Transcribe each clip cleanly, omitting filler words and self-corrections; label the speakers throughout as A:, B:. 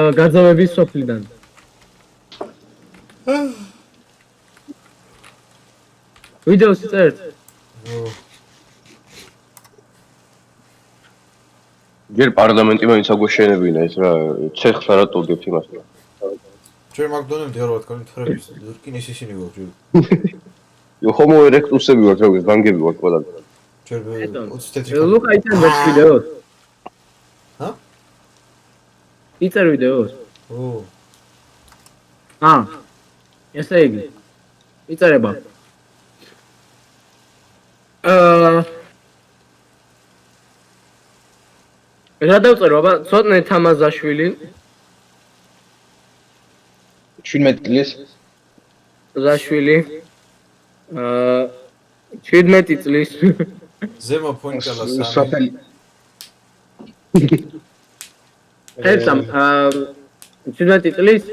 A: გაძევების სოფლიდან. ვიდეოს წერთ.
B: ჯერ პარლამენტი მაინც აგვეშენებინა ეს რა ცეცხლს არ ატოვდებთ იმას.
C: ჩვენ მაგდონემდე არ ვარ თქვენი თხრების რკინის ისინი ვარ ჯერ.
B: ჰომო ერექტუსები ვართ როგორც განგები ვართ ყველა.
C: ჯერ 20 თეთრი.
A: ლუკა იწერ ვიდეოს.
C: ჰა?
A: იწერ ვიდეოს.
C: ო.
A: ესე იგი. იწერება. რა დავწერო, აბა, ცოტნე თამაზაშვილი.
D: 17 წლის.
A: ზაშვილი. 17 წლის.
C: ზემო ფონიკალას
D: სოფელი.
A: ესამ 17 წლის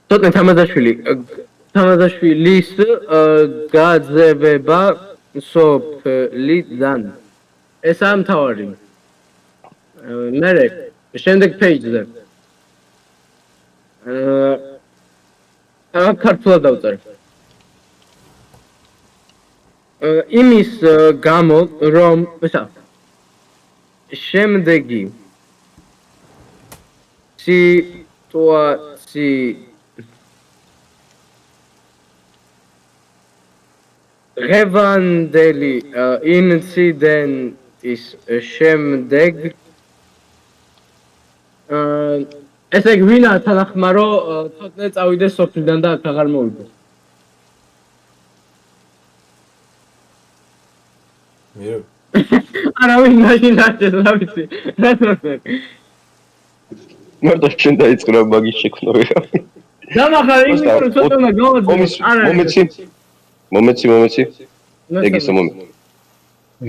A: ცოტნე თამაზაშვილის გაძევება სოფლიდან. ესაა მთავარი. მერე შემდეგ პეიჯზე. ქართულად დავწერე. იმის გამო რომ შემდეგი ღევანდელი ინციდენტის შემდეგ ესე იგი ვინა თანახმა რომ ცოტნე წავიდეს სოფლიდან და აქ აღარ მოვიდეს.
C: მე
A: არავინ მაშინ არჩეს რა ვიცი. რა თქმა
B: მარტო შენ დაიწყრა მაგის შექმნა ვერა.
A: დამახარ იმის რომ ცოტა უნდა გავაძლევ.
B: მომეცი. ეგ ისე მომეცი.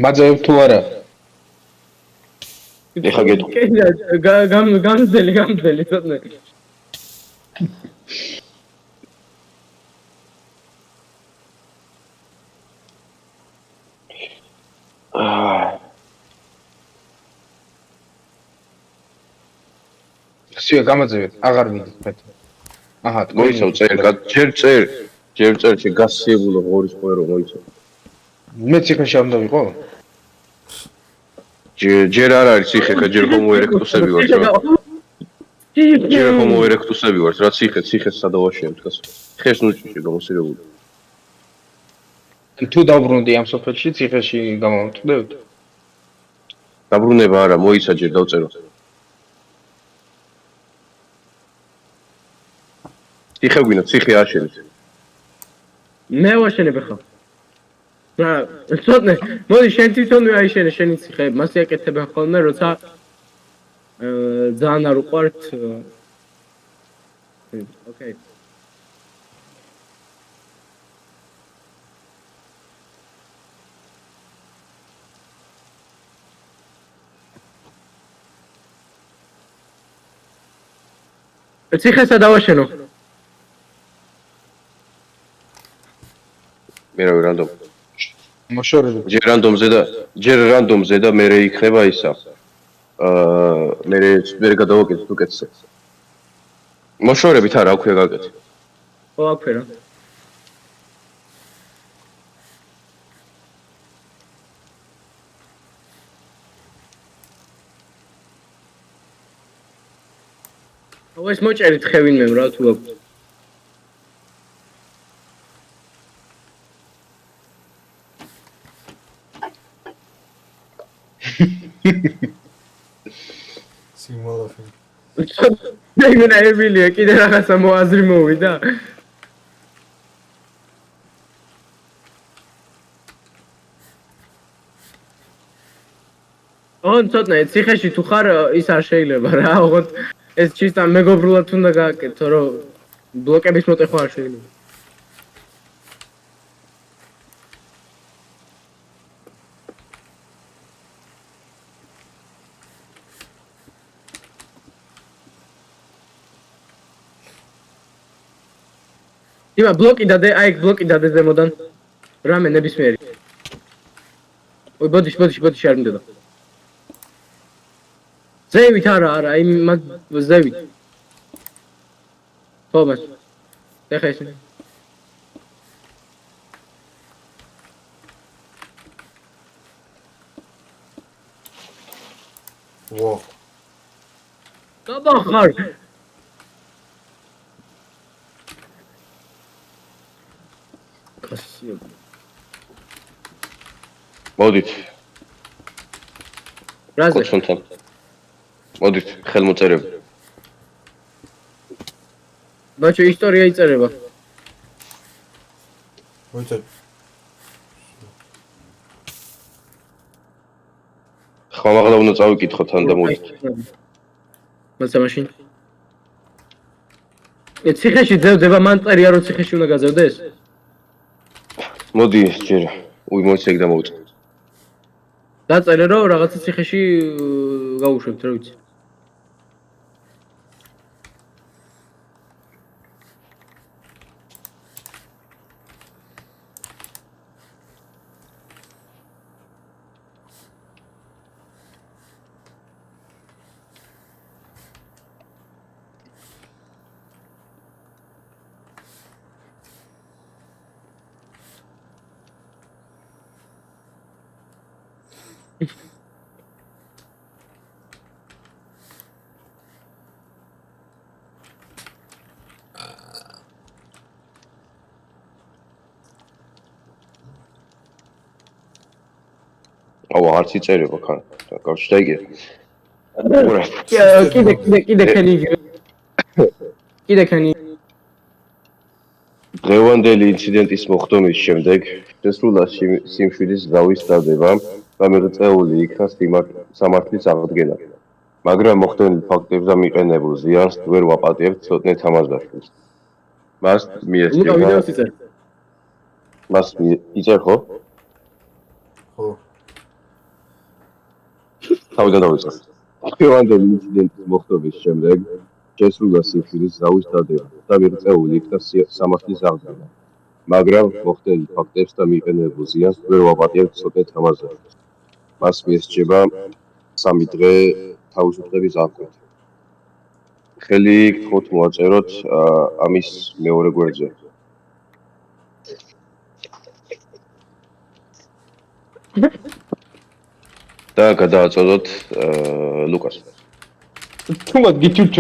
D: მაძევ თუ არა?
B: ეხა გეტყვი.
A: გამძელი ცოტნე.
D: სიო გამაძევეთ, აღარ ვიდით მე. აჰა,
B: მოიცავ წერ, ჯერ წერ შეგასიებულო ღორის ყოერო მოიცავ.
D: მე ციხეში არ უნდა ვიყო?
B: ჯერ არ არის ციხე, ჯერ ჰომო ერექტუსები ვართ რა. ჯერ ჰომო ერექტუსები ვართ რა ციხეს სადავაშია თქვას. ხეს ნუჭიში გამოსირებული.
D: თუ დავბრუნდი ამ სოფელში ციხეში გამოვწვდებით?
B: დაბრუნება არა, მოიცა ჯერ დავწერო. ციხე გვინდა, ციხე აშენეთ.
A: მე ვაშენებ ახლა. ცოტნე, მოდი შენ თვითონვე აიშენე შენი ციხე, მასე აკეთებენ ხოლმე, როცა ძალიან არ უყვართ. ოკეი. ციხესა დავაშენო.
B: მე რა რანდომ.
D: მოშორები.
B: ჯერ რანდომზე და მე იქნება ისა. მე გადავაკეთებ უკეთესად. მოშორებით არა, აქვე გაკეთე.
A: ხო, აქვე რა. ეს მოჭერით ხევინმემ რა თუ აქვს.
C: სიმალაფი.
A: მეგონა ემილია კიდე რაღაცა მოაზრი მოვიდა. ცოტნე ციხეში თუ ხარ ის არ შეიძლება რა, ოღონდ ეს ჩისტა მეგობრულად უნდა გააკეთო, რომ ბლოკების მოტეხვა არ შეიძლება. იბა ბლოკი დადე, აი ეგ ბლოკი დადე ზემოდან. რამე ნებისმიერი. ოი ბოდიში არ მინდოდა. ზევით არა, იმ მაგ ზევით. თომას. ეხა ეს.
C: ვა.
A: გადახარ. კასიო.
B: მოდით,
A: რაზე?
B: კოცონთან. მოდით, ხელმოწერები.
A: ბაჭო ისტორია იწერება.
C: მოიწერ.
B: ხმამაღლა უნდა წავიკითხოთ თან და მოდით.
A: მაცა მაშინ. ციხეში ძევდება მანწერია რომ ციხეში უნდა გაძევდეს?
B: მოდი, ჯერ მოიცე და მოვიწყო.
A: დაწერე რომ რაღაცა ციხეში გავუშვებთ, რა ვიცი.
B: აუ, არც იწერება ხან. გავშდა იგი.
A: კიდე ქენი. კიდე ქენი.
B: დღევანდელი ინციდენტის მოხდომის შემდეგ შესრულდა სიმშვიდის ზავის დადება და მიღწეული იქნა სამართლის აღდგენა. მაგრამ მოხდენილ ფაქტებზე მიყენებულ ზიანს ვერ ვაპატიებთ ცოტნე თამაშდაშვილს. მას
A: ლუკა ვიდეოს იწერ.
B: მას იწერ ხო?
C: ხო.
B: თავიდან დავიწყე. დღევანდელი ინციდენტის მოხდომის შემდეგ შესრულდა სიმშვიდის ზავის დადება და მიღწეული იქნა სამართლის აღდგენა. მაგრამ მოხდენილ ფაქტებს და მიყენებულ ზიანს ვერ ვაპატიებთ ცოტნე თამაშდაშვილს. მას მიესწრება 3 დღე თავისუფლების აღკვეთა. ხელი გთხოვთ მოაწეროთ ამის მეორე გვერდზე. და გადააწოდოთ ლუკას.
D: თუმად გიჩურჩ